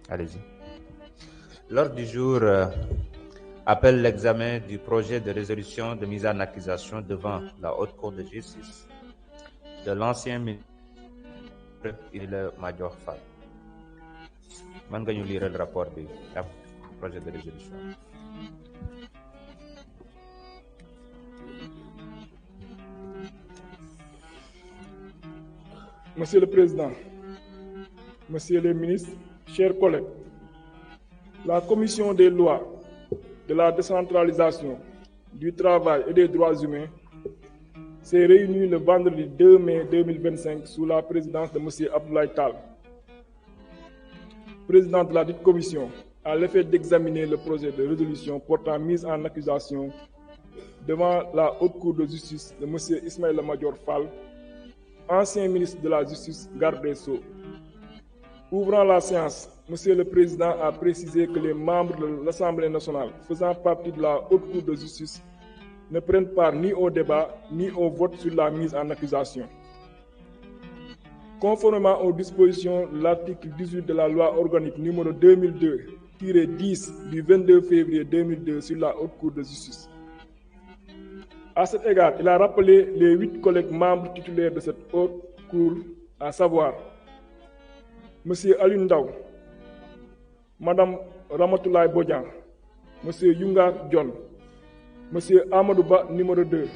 Allez-y. L'ordre du jour appelle l'examen du projet de résolution de mise en accusation devant la Haute Cour de justice de l'ancien ministre Ismaïla Madior Fall. Man nga ñu lire le rapport du projet de résolution. Monsieur le Président, Monsieur les ministres, chers collègues, la Commission des lois, de la décentralisation, du travail et des droits humains s'est réunie le vendredi 2 mai 2025 sous la présidence de Monsieur Abdoulaye Tall, président de la dite commission, à l'effet d'examiner le projet de résolution portant mise en accusation devant la Haute Cour de justice de Monsieur Ismaïla Madior Fall, ancien ministre de la Justice, garde des Sceaux. Ouvrant la séance, Monsieur le Président a précisé que les membres de l'Assemblée nationale faisant partie de la Haute Cour de justice ne prennent part ni au débat ni au vote sur la mise en accusation. Conformément aux dispositions de l'article 18 de la loi organique numéro 2002-10 du 22 février 2002 sur la Haute Cour de justice. À cet égard, il a rappelé les 8 collègues membres titulaires de cette haute cour, à savoir M. Alioune Ndao, Mme Ramatoulaye Bodian, M. Youngar Dione, M. Amadou Ba numéro 2,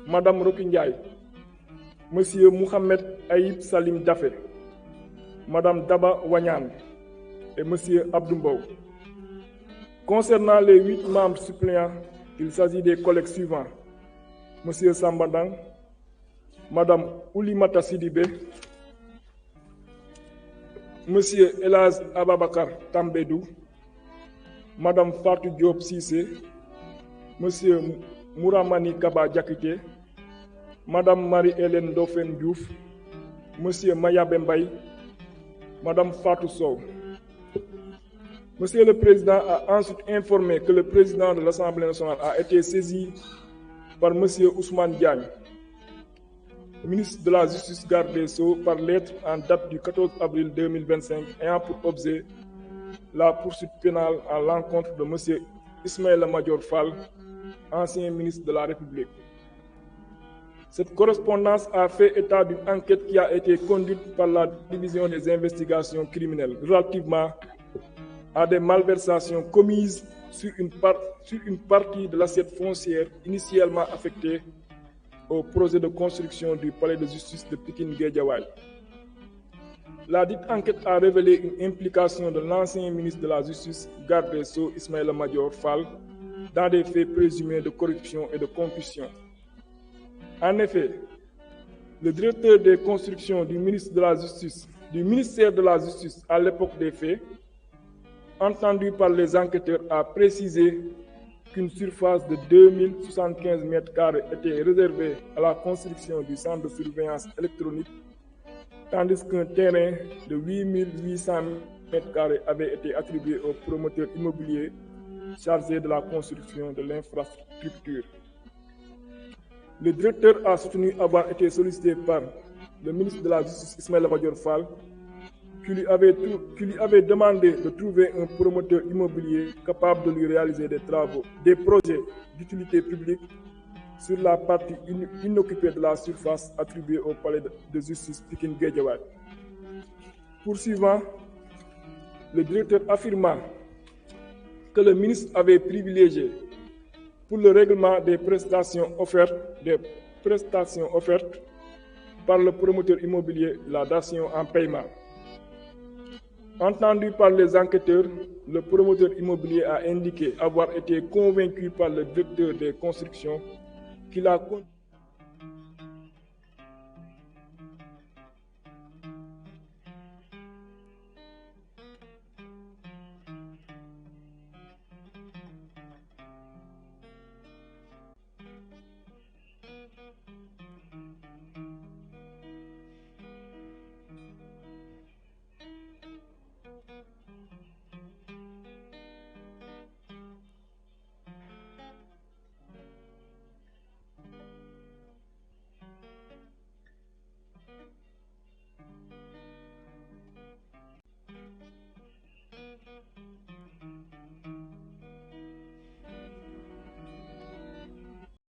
Mme Roki Ndiaye, M. Mohamed Aïb Salim Dafé, Mme Daba Wanyan et M. Abdou Mbow. Concernant les 8 membres suppléants, il s'agit des collègues suivants: M. Sambandang, Mme Oulimata Sidibé, M. Elaz Ababakar Tambedou, Mme Fatou Diop Sissé, M. Mouramani Kaba Diakité, Mme Marie-Hélène Dauphin Diouf, M. Maya Bembaye, Mme Fatou Sow. Monsieur le Président a ensuite informé que le président de l'Assemblée nationale a été saisi par M. Ousmane Diagne, ministre de la Justice, garde des Sceaux, par lettre en date du 14 avril 2025 ayant pour objet la poursuite pénale à l'encontre de M. Ismaïla Madior Fall, ancien ministre de la République. Cette correspondance a fait état d'une enquête qui a été conduite par la division des investigations criminelles relativement à des malversations commises sur une partie de l'assiette foncière initialement affectée au projet de construction du palais de justice de Pikine-Guédiawaye. La dite enquête a révélé une implication de l'ancien ministre de la Justice, garde des Sceaux, Ismaïla Madior Fall, dans des faits présumés de corruption et de concussion. En effet, le directeur des constructions du ministère de la Justice à l'époque des faits, entendu par les enquêteurs, a précisé qu'une surface de 2075 m² était réservée à la construction du centre de surveillance électronique, tandis qu'un terrain de 8800 m² avait été attribué au promoteur immobilier chargé de la construction de l'infrastructure. Le directeur a soutenu avoir été sollicité par le ministre de la Justice, Ismaïla Madior Fall, qui lui avait demandé de trouver un promoteur immobilier capable de lui réaliser des projets d'utilité publique sur la partie inoccupée de la surface attribuée au palais de justice Pikine-Guédiawaye. Poursuivant, le directeur affirma que le ministre avait privilégié pour le règlement des prestations offertes par le promoteur immobilier la datation en paiement. Entendu par les enquêteurs, le promoteur immobilier a indiqué avoir été convaincu par le directeur des constructions qu'il a